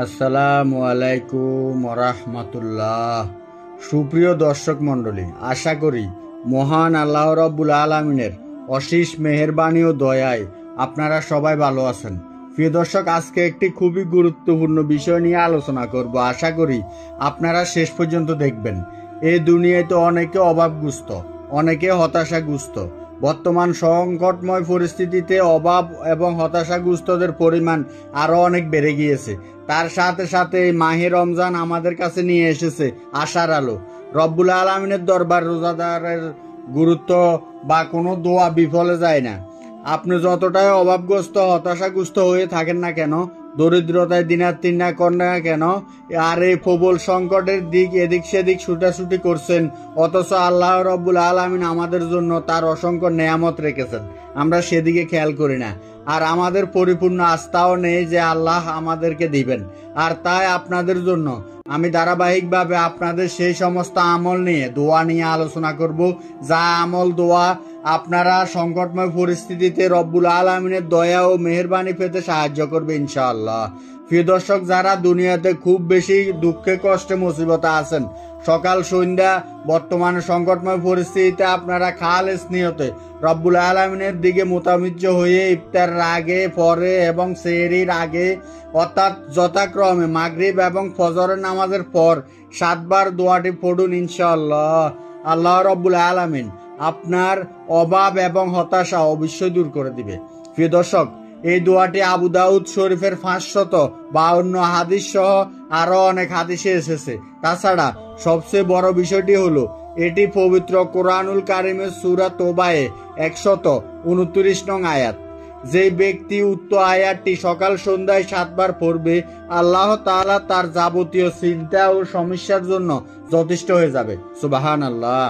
আসসালামু আলাইকুম রাহমাতুল্লাহ। সুপ্রিয় দর্শক মণ্ডলী, আশা করি মহান আল্লাহ রাব্বুল আলামিনের অশেষ মেহেরবানি ও দয়ায় আপনারা সবাই ভালো আছেন। প্রিয় দর্শক, আজকে একটি খুবই গুরুত্বপূর্ণ বিষয় নিয়ে আলোচনা করব। আশা করি আপনারা শেষ পর্যন্ত দেখবেন। এই দুনিয়ায় তো অনেকে অভাবগ্রস্ত, অনেকে হতাশাগ্রস্ত। বর্তমান সংকটময় পরিস্থিতিতে অভাব এবং হতাশাগ্রস্তদের পরিমাণ আরো অনেক বেড়ে গিয়েছে। তার সাথে সাথে এই মাহে রমজান আমাদের কাছে নিয়ে এসেছে আশার আলো। রব্বুল আলামিনের দরবার রোজাদারের গুরুত্ব বা কোনো দোয়া বিফলে যায় না। আপনি যতটাই অভাবগ্রস্ত হতাশাগ্রস্ত হয়ে থাকেন না কেন, দরিদ্রতায় দিনাতিনা করেন না কেন, আর এই প্রবল সংকটের দিক এদিক সেদিক ছুটাছুটি করছেন, অথচ আল্লাহ রব্বুল আলামিন আমাদের জন্য তার অসংখ্য নেয়ামত রেখেছেন। আমরা সেদিকে খেয়াল করি না, আর আমাদের পরিপূর্ণ আস্থাও নেই যে আল্লাহ আমাদেরকে দিবেন। আর তাই আপনাদের জন্য আমি ধারাবাহিকভাবে আপনাদের সেই সমস্ত আমল নিয়ে দোয়া নিয়ে আলোচনা করব, যা আমল দোয়া আপনারা সংকটময় পরিস্থিতিতে রব্বুল আলামিনের দয়া ও মেহেরবানি পেতে সাহায্য করবে ইনশাআল্লাহ। প্রিয় দর্শক, যারা দুনিয়াতে খুব বেশি দুঃখে কষ্টে মুসিবতে আছেন, সকাল সন্ধ্যা বর্তমানে সংকটময় পরিস্থিতিতে আপনারা খালেস নিয়তে রব্বুল আলামিনের দিকে মোতাবিজ্জ হয়ে ইফতারের আগে, পরে এবং সেহরির আগে, অর্থাৎ যথাক্রমে মাগরিব এবং ফজরের নামাজের পর 7 বার দোয়াটি পড়ুন ইনশাআল্লাহ। আল্লাহ রব্বুল আলামিন আপনার অভাব এবং হতাশা অবশ্যই দূর করে দিবে। প্রিয় দর্শক, এই দোয়াটি আবু দাউদ শরীফের 552 হাদিস সহ আরো অনেক হাদিসে এসেছে। তাছাড়া সবচেয়ে বড় বিষয়টি হলো এটি পবিত্র কোরআনুল কারিমের সূরা তোবায়ে 129 নং আয়াত। যে ব্যক্তি উক্ত আয়াতটি সকাল সন্ধ্যায় 7 বার পড়বে, আল্লাহ তাআলা তার যাবতীয় চিন্তা ও সমস্যার জন্য যথেষ্ট হয়ে যাবে। সুবহানাল্লাহ।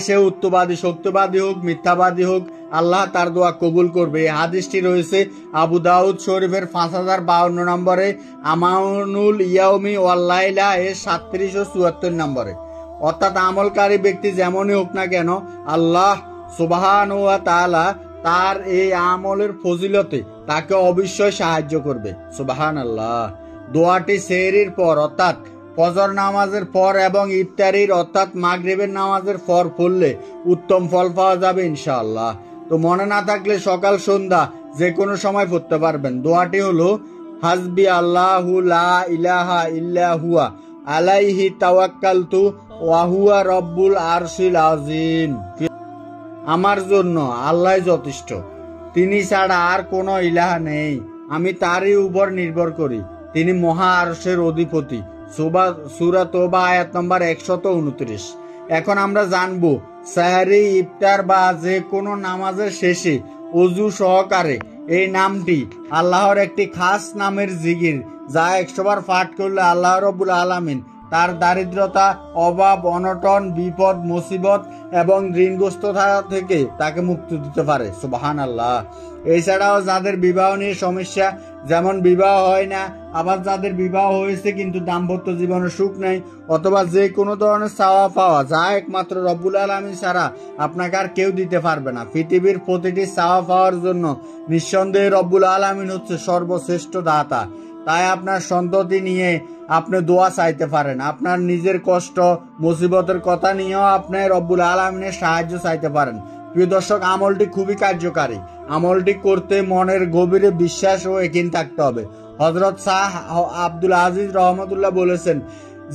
সে উত্তবাদী, সত্যবাদী হোক, মিথ্যাবাদী হোক, আল্লাহ তার দোয়া কবুল করবে। এই হাদিসটি রয়েছে আবু দাউদ শরীফের 5052 নম্বরে, আমানুল ইয়াউমি ওয়াল লাইলা এর 37 ও 74 নম্বরে। অর্থাৎ আমলকারী ব্যক্তি যেমনই হোক না কেন, আল্লাহ সুবহানাহু ওয়া তাআলা তার এই আমলের ফজিলতে তাকে অবশ্যই সাহায্য করবে। সুবহানাল্লাহ। দোয়াটি সেহরির পর অর্থাৎ ফজর নামাজের পর এবং ইফতারির অর্থাৎ মাগরিবের নামাজের পর পড়লে উত্তম ফল পাওয়া যাবে ইনশাআল্লাহ। তো মনে না থাকলে সকাল সন্ধ্যা যে কোনো সময় পড়তে পারবেন। দোয়াটি হলো হাসবি আল্লাহু লা ইলাহা ইল্লা হুয়া আলাইহি তাওয়াক্কালতু ওয়া হুয়া রব্বুল আরশিল আযীম। আমার জন্য আল্লাহ যথেষ্ট, তিনি ছাড়া আর কোনো ইলাহা নেই। আমি তারই উপর নির্ভর করি, তিনি মহা আরশের অধিপতি। সূরা তোবা আয়াত নম্বর 129। এখন আমরা জানবো সাহরি, ইফতার বা যে কোনো নামাজের শেষে ওযু সহকারে এই নামটি আল্লাহর একটি খাস নামের জিকির, যা 100 বার পাঠ করলে আল্লাহ রাব্বুল আলামিন তার দারিদ্রতা, অভাব, অনটন, বিপদ, মুসিবত এবং ঋণগ্রস্ততা থেকে তাকে মুক্তি দিতে পারে। সুবহানাল্লাহ। এছাড়াও যাদের বিবাহ নিয়ে সমস্যা, যেমন বিবাহ হয় না, আবার যাদের বিবাহ হয়েছে কিন্তু দাম্পত্য জীবনে সুখ নেই, অথবা যে কোনো ধরনের চাওয়া পাওয়া যা একমাত্র রব্বুল আলামিন ছাড়া আপনাকে আর কেউ দিতে পারবে না। পৃথিবীর প্রতিটি চাওয়া পাওয়ার জন্য নিঃসন্দেহে রব্বুল আলামিন হচ্ছে সর্বশ্রেষ্ঠ দাতা। তাই আপনার সন্ততি নিয়ে আপনি দোয়া চাইতে পারেন। আপনার নিজের কষ্ট মুসিবতের কথা নিয়েও আপনি রব্বুল আলামিনের সাহায্য চাইতে পারেন। প্রিয় দর্শক, আমলটি খুবই কার্যকারী। আমলটি করতে মনের গভীরে বিশ্বাস ও ইয়াকিন থাকতে হবে। হযরত শাহ আব্দুল আজিজ রহমতুল্লাহ বলেছেন,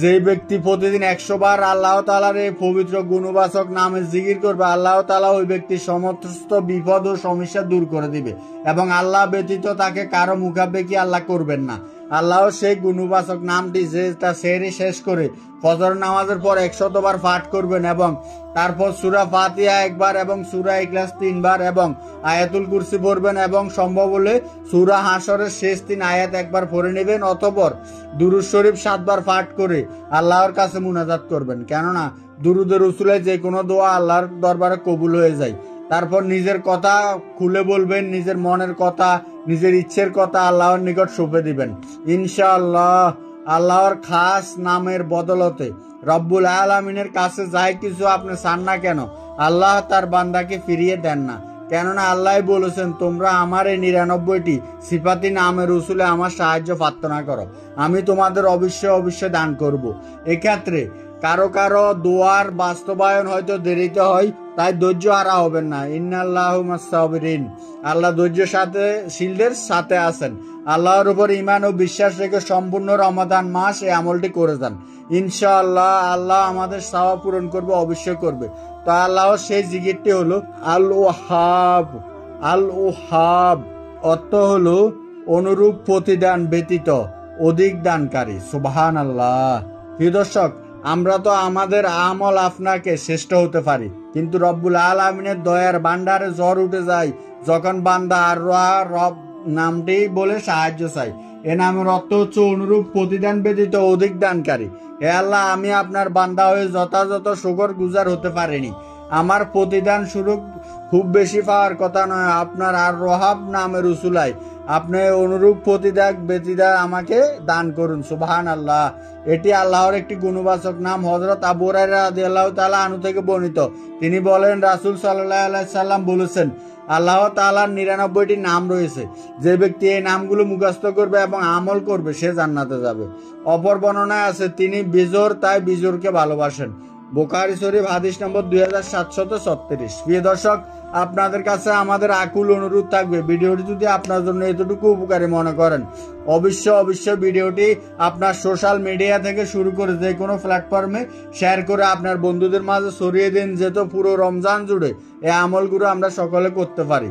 যে ব্যক্তি প্রতিদিন 100 বার আল্লাহ তাআলার এই পবিত্র গুণবাচক নামে জিকির করবে, আল্লাহ তাআলা ওই ব্যক্তির সমস্ত বিপদ ও সমস্যা দূর করে দিবে এবং আল্লাহ ব্যতীত তাকে কারো মুখাপেক্ষী আল্লাহ করবেন না। আল্লাহ সেই গুণবাচক নামটি যে তা সেহরি শেষ করে ফজর নামাজের পর 100 বার পাঠ করবেন এবং তারপর সূরা ফাতিহা 1 বার এবং সূরা ইখলাস 3 বার এবং আয়াতুল কুরসি পড়বেন এবং সম্ভব হলে সূরা হাশরের শেষ 3 আয়াত 1 বার পড়ে নেবেন। অতঃপর দুরূদ শরীফ 7 বার পাঠ করে আল্লাহর কাছে মুনাজাত করবেন, কেননা দুরূদে রাসূলের যে কোনো দোয়া আল্লাহর দরবারে কবুল হয়ে যায়। তারপর নিজের কথা খুলে বলবেন, নিজের মনের কথা, নিজের ইচ্ছের কথা আল্লাহর নিকট সঁপে দিবেন ইনশাআল্লাহ। আল্লাহর খাস নামের বদলতে রব্বুল আলামিনের কাছে যাই কিছু আপনি চান না কেন, আল্লাহ তার বান্দাকে ফিরিয়ে দেন না, কেননা আল্লাহ বলেছেন, তোমরা আমার এই 99টি সিফাতি নামের রসুলে আমার সাহায্য প্রার্থনা করো, আমি তোমাদের অবশ্যই দান করব। এক্ষেত্রে কারো কারো দোয়ার বাস্তবায়ন হয়তো দেরিতে হয়, তাই ধৈর্য হারা হবেন না। ইন্নাল্লাহু মাস-সাবিরিন, আল্লাহ ধৈর্যের সাথে শিল্ডের সাথে আছেন। আল্লাহর উপর ঈমান ও বিশ্বাস রেখে সম্পূর্ণ রমাদান মাস এই আমলটি করে যান। ইনশাআল্লাহ আল্লাহ আমাদের চাওয়া পূরণ করবে, অবশ্যই করবে। তো আল্লাহর সেই জিকিরটি হলো আল ওয়াহাব। আল ওয়াহাব অর্থ হলো অনুরূপ প্রতিদান ব্যতীত অধিক দানকারী। সুবহানাল্লাহ। প্রিয় দর্শক, আমরা তো আমাদের আমল আপনাকে শ্রেষ্ঠ হতে পারি, কিন্তু রব্বুল আলামিনের দয়ার ভান্ডারে জ্বর উঠে যায় যখন বান্দা আর রব নামটি বলে সাহায্য চাই। এ নামের অর্থ হচ্ছে অনুরূপ প্রতিদান ব্যতীত অধিক দানকারী। হে আল্লাহ, আমি আপনার বান্দা হয়ে যথাযথ শুকর গুজার হতে পারিনি। আমার প্রতিদান স্বরূপ খুব বেশি পাওয়ার কথা নয়, আপনার আর রহাব নামের উসুলায় আপনি অনুরূপ প্রতিদান ব্যতীত আমাকে দান করুন। সুবহানাল্লাহ। এটি আল্লাহর একটি গুণবাচক নাম। হযরত আবু হুরায়রা রাদিয়াল্লাহু তাআলা আনহু থেকে বর্ণিত, তিনি বলেন, রাসূল সাল্লাল্লাহু আলাইহি সাল্লাম বলেছেন, আল্লাহ তাআলার 99টি নাম রয়েছে, যে ব্যক্তি এই নামগুলো মুখস্থ করবে এবং আমল করবে সে জান্নাতে যাবে। অপর বর্ণনায় আছে, তিনি বিজোর তাই বিজোরকে ভালোবাসেন। বুখারী শরীফ হাদিস নম্বর 2736। প্রিয় দর্শক, আপনাদের কাছে আমাদের আকুল অনুরোধ থাকবে, ভিডিওটি যদি আপনার জন্য এতটুকু উপকারী মনে করেন, অবশ্যই ভিডিওটি আপনার সোশ্যাল মিডিয়া থেকে শুরু করে যে কোনো প্ল্যাটফর্মে শেয়ার করে আপনার বন্ধুদের মাঝে ছড়িয়ে দিন, যেহেতু পুরো রমজান জুড়ে এই আমলগুলো আমরা সকলে করতে পারি।